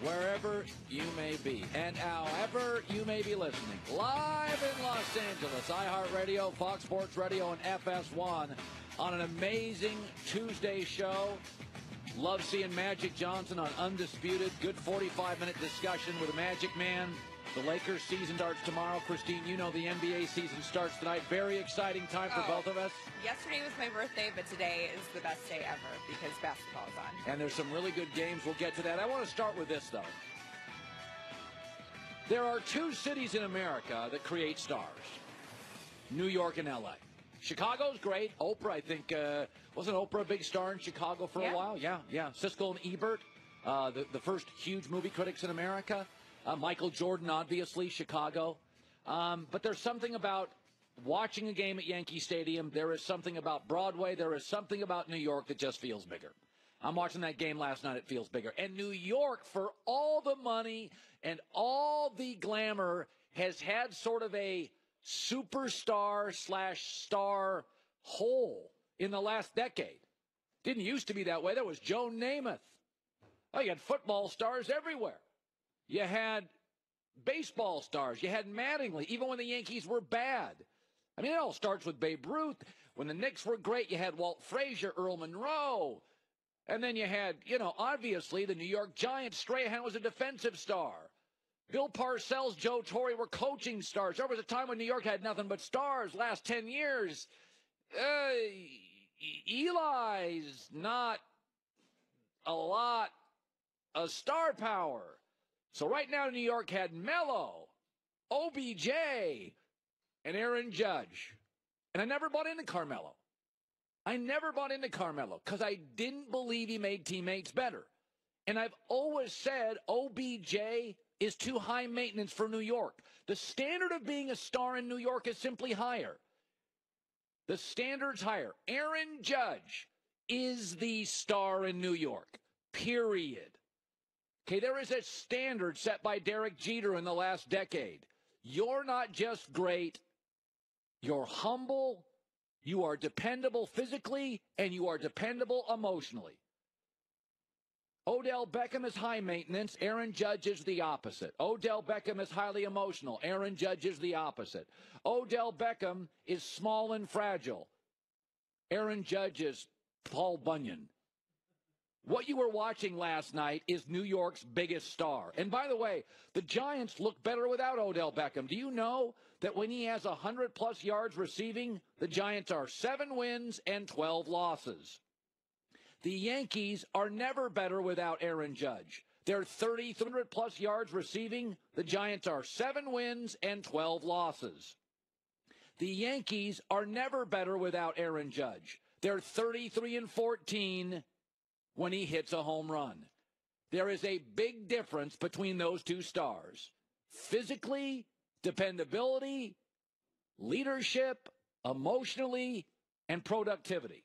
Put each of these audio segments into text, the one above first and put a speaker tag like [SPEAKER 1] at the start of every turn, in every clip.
[SPEAKER 1] wherever you may be and however you may be listening. Live in Los Angeles, iHeartRadio, Fox Sports Radio, and FS1 on an amazing Tuesday show. Love seeing Magic Johnson on Undisputed. Good 45-minute discussion with the Magic Man. The Lakers season starts tomorrow. Christine, you know the NBA season starts tonight. Very exciting time for both of us.
[SPEAKER 2] Yesterday was my birthday, but today is the best day ever because basketball is on.
[SPEAKER 1] And there's some really good games. We'll get to that. I want to start with this, though. There are two cities in America that create stars, New York and L.A. Chicago's great. Oprah, I think, wasn't Oprah a big star in Chicago for a while? Yeah. Siskel and Ebert, the first huge movie critics in America. Michael Jordan, obviously, Chicago. But there's something about watching a game at Yankee Stadium. There is something about Broadway. There is something about New York that just feels bigger. I'm watching that game last night. It feels bigger. And New York, for all the money and all the glamour, has had sort of a superstar/star hole in the last decade. Didn't used to be that way. There was Joe Namath. Oh, you had football stars everywhere. You had baseball stars. You had Mattingly, even when the Yankees were bad. I mean, it all starts with Babe Ruth. When the Knicks were great, you had Walt Frazier, Earl Monroe. And then you had, obviously the New York Giants. Strahan was a defensive star. Bill Parcells, Joe Torre were coaching stars. There was a time when New York had nothing but stars. Last 10 years, Eli's not a lot of star power. So right now, New York had Melo, OBJ, and Aaron Judge. And I never bought into Carmelo. Because I didn't believe he made teammates better. And I've always said OBJ is too high maintenance for New York. The standard of being a star in New York is simply higher. The standard's higher. Aaron Judge is the star in New York, period. Okay, there is a standard set by Derek Jeter in the last decade. You're not just great, you're humble, you are dependable physically, and you are dependable emotionally. Odell Beckham is high maintenance. Aaron Judge is the opposite. Odell Beckham is highly emotional. Aaron Judge is the opposite. Odell Beckham is small and fragile. Aaron Judge is Paul Bunyan. What you were watching last night is New York's biggest star. And by the way, the Giants look better without Odell Beckham. Do you know that when he has 100-plus yards receiving, the Giants are 7 wins and 12 losses? The Yankees are never better without Aaron Judge. They're 300-plus yards receiving. The Giants are 7 wins and 12 losses. The Yankees are never better without Aaron Judge. They're 33-14 when he hits a home run. There is a big difference between those two stars. Physically, dependability, leadership, emotionally, and productivity.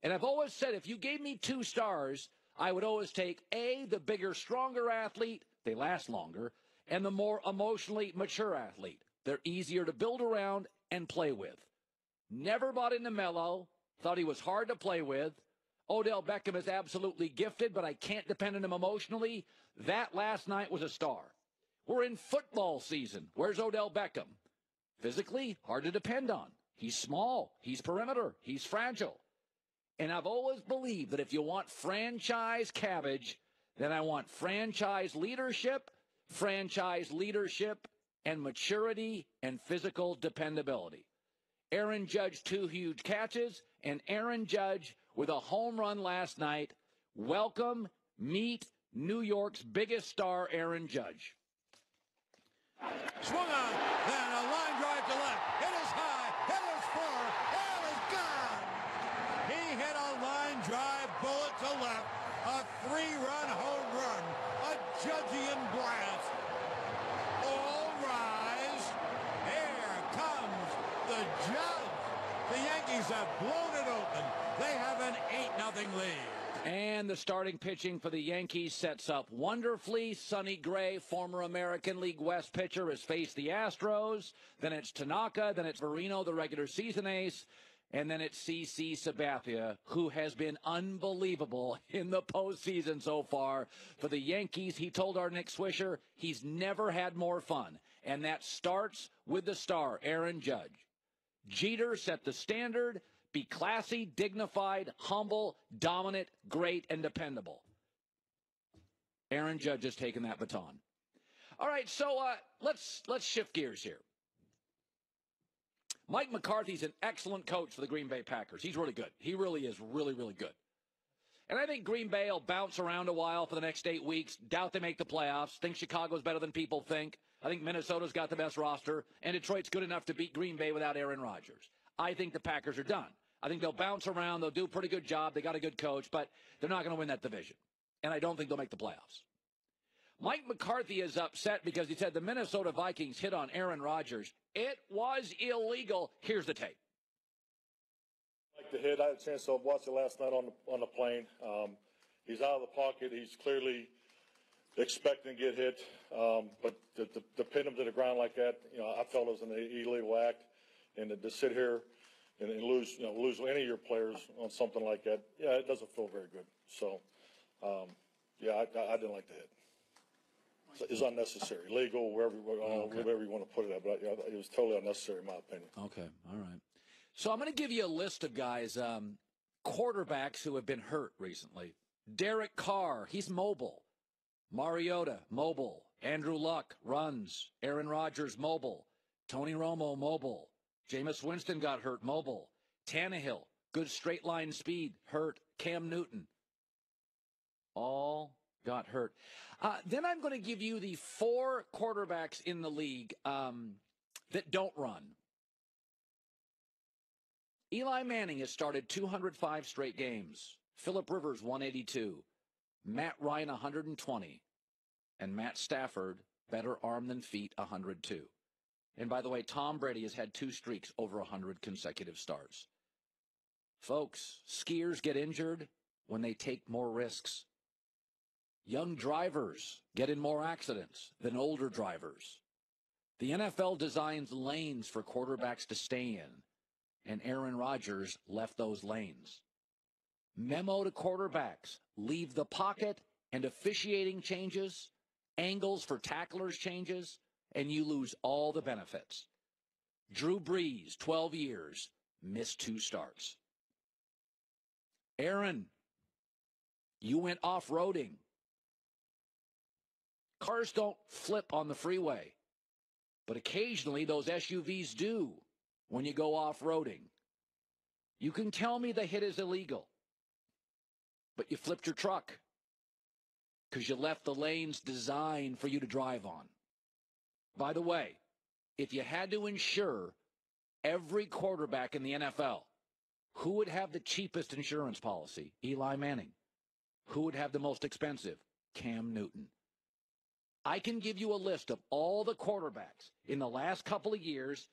[SPEAKER 1] And I've always said if you gave me 2 stars, I would always take A, the bigger, stronger athlete, they last longer, and the more emotionally mature athlete. They're easier to build around and play with. Never bought into Melo, thought he was hard to play with. Odell Beckham is absolutely gifted, but I can't depend on him emotionally. That last night was a star. We're in football season. Where's Odell Beckham? Physically, hard to depend on. He's small. He's perimeter. He's fragile. And I've always believed that if you want franchise cabbage, then I want franchise leadership, and maturity and physical dependability. Aaron Judge, 2 huge catches, and Aaron Judge with a home run last night. Welcome, meet New York's biggest star, Aaron Judge.
[SPEAKER 3] Swung on, then a line drive to left. It is high, it is far, it is gone. He hit a line drive bullet to left, a 3-run home run, a Judgian blast. All rise. Here comes the Judge. The Yankees have blown it open. They have an 8-0 lead.
[SPEAKER 1] And the starting pitching for the Yankees sets up wonderfully. Sonny Gray, former American League West pitcher, has faced the Astros. Then it's Tanaka. Then it's Marino, the regular season ace. And then it's CC Sabathia, who has been unbelievable in the postseason so far. For the Yankees, he told our Nick Swisher he's never had more fun. And that starts with the star, Aaron Judge. Jeter set the standard. Be classy, dignified, humble, dominant, great, and dependable. Aaron Judge has taken that baton. All right, so let's shift gears here. Mike McCarthy's an excellent coach for the Green Bay Packers. He's really good. He really is really, really good. And I think Green Bay will bounce around a while for the next 8 weeks. Doubt they make the playoffs. Think Chicago's better than people think. I think Minnesota's got the best roster. And Detroit's good enough to beat Green Bay without Aaron Rodgers. I think the Packers are done. I think they'll bounce around. They'll do a pretty good job. They got a good coach, but they're not going to win that division. And I don't think they'll make the playoffs. Mike McCarthy is upset because he said the Minnesota Vikings hit on Aaron Rodgers. It was illegal. Here's the tape.
[SPEAKER 4] Like the hit, I had a chance to watch it last night on the plane. He's out of the pocket. He's clearly expecting to get hit, but to pin him to the ground like that, I felt it was an illegal act, and to sit here and lose any of your players on something like that, it doesn't feel very good. So, I didn't like the hit. It's unnecessary, legal, wherever you want to put it at, but it was totally unnecessary in my opinion.
[SPEAKER 1] Okay, all right. So I'm going to give you a list of guys, quarterbacks who have been hurt recently. Derek Carr, he's mobile. Mariota, mobile. Andrew Luck, runs. Aaron Rodgers, mobile. Tony Romo, mobile. Jameis Winston got hurt, mobile. Tannehill, good straight line speed, hurt. Cam Newton, all got hurt. Then I'm going to give you the 4 quarterbacks in the league that don't run. Eli Manning has started 205 straight games. Phillip Rivers, 182. Matt Ryan, 120. And Matt Stafford, better arm than feet, 102. And by the way, Tom Brady has had 2 streaks over 100 consecutive starts. Folks, skiers get injured when they take more risks. Young drivers get in more accidents than older drivers. The NFL designs lanes for quarterbacks to stay in, and Aaron Rodgers left those lanes. Memo to quarterbacks: leave the pocket, and officiating changes, angles for tacklers changes, and you lose all the benefits. Drew Brees, 12 years, missed 2 starts. Aaron, you went off-roading. Cars don't flip on the freeway, but occasionally those SUVs do when you go off-roading. You can tell me the hit is illegal, but you flipped your truck because you left the lanes designed for you to drive on. By the way, if you had to insure every quarterback in the NFL, who would have the cheapest insurance policy? Eli Manning. Who would have the most expensive? Cam Newton. I can give you a list of all the quarterbacks in the last couple of years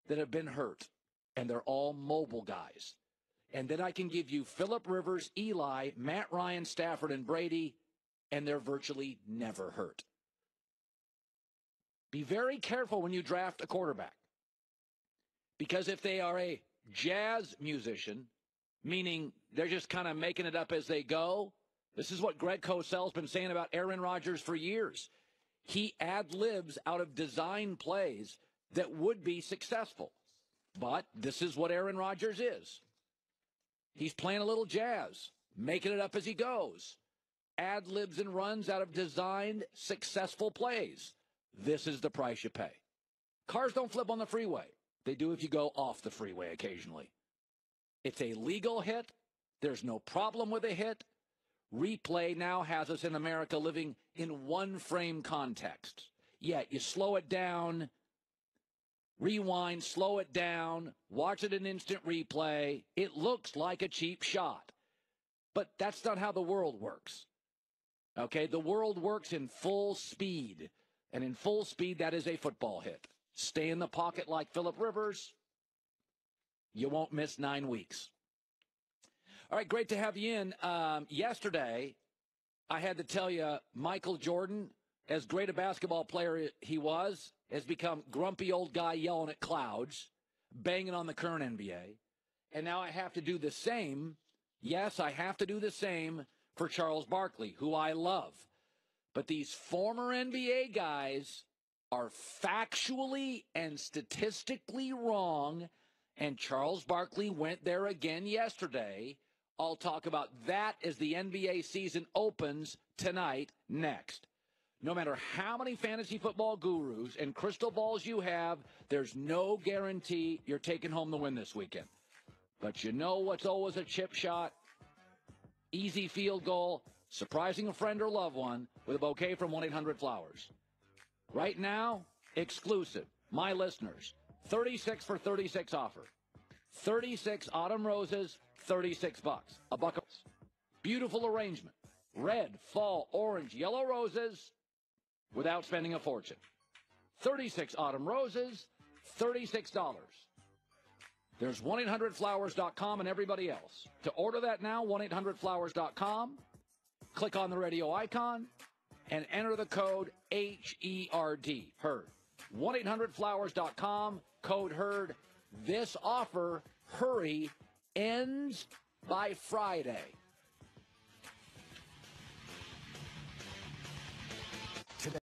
[SPEAKER 1] that have been hurt, and they're all mobile guys. And then I can give you Phillip Rivers, Eli, Matt Ryan, Stafford, and Brady, and they're virtually never hurt. Be very careful when you draft a quarterback, because if they are a jazz musician, meaning they're just kind of making it up as they go, this is what Greg Cosell's been saying about Aaron Rodgers for years. He ad-libs out of design plays that would be successful. But this is what Aaron Rodgers is. He's playing a little jazz, making it up as he goes. Ad-libs and runs out of designed, successful plays. This is the price you pay. Cars don't flip on the freeway. They do if you go off the freeway occasionally. It's a legal hit. There's no problem with a hit. Replay now has us in America living in one-frame context. Yet you slow it down, rewind, slow it down, watch it in instant replay. It looks like a cheap shot. But that's not how the world works. Okay, the world works in full speed. And in full speed, that is a football hit. Stay in the pocket like Phillip Rivers. You won't miss 9 weeks. All right, great to have you in. Yesterday, I had to tell you, Michael Jordan, as great a basketball player he was, has become grumpy old guy yelling at clouds, banging on the current NBA. And now I have to do the same. Yes, I have to do the same for Charles Barkley, who I love. But these former NBA guys are factually and statistically wrong, and Charles Barkley went there again yesterday. I'll talk about that as the NBA season opens tonight next. No matter how many fantasy football gurus and crystal balls you have, there's no guarantee you're taking home the win this weekend. But you know what's always a chip shot? Easy field goal, surprising a friend or loved one with a bouquet from 1-800-Flowers. Right now, exclusive, my listeners, 36 for 36 offer. 36 autumn roses, $36. A buck. Beautiful arrangement. Red, fall, orange, yellow roses without spending a fortune. 36 autumn roses, $36. There's 1-800-Flowers.com and everybody else. To order that now, 1-800-Flowers.com. Click on the radio icon and enter the code HERD, HERD. 1-800-Flowers.com, code HERD. This offer, hurry, ends by Friday.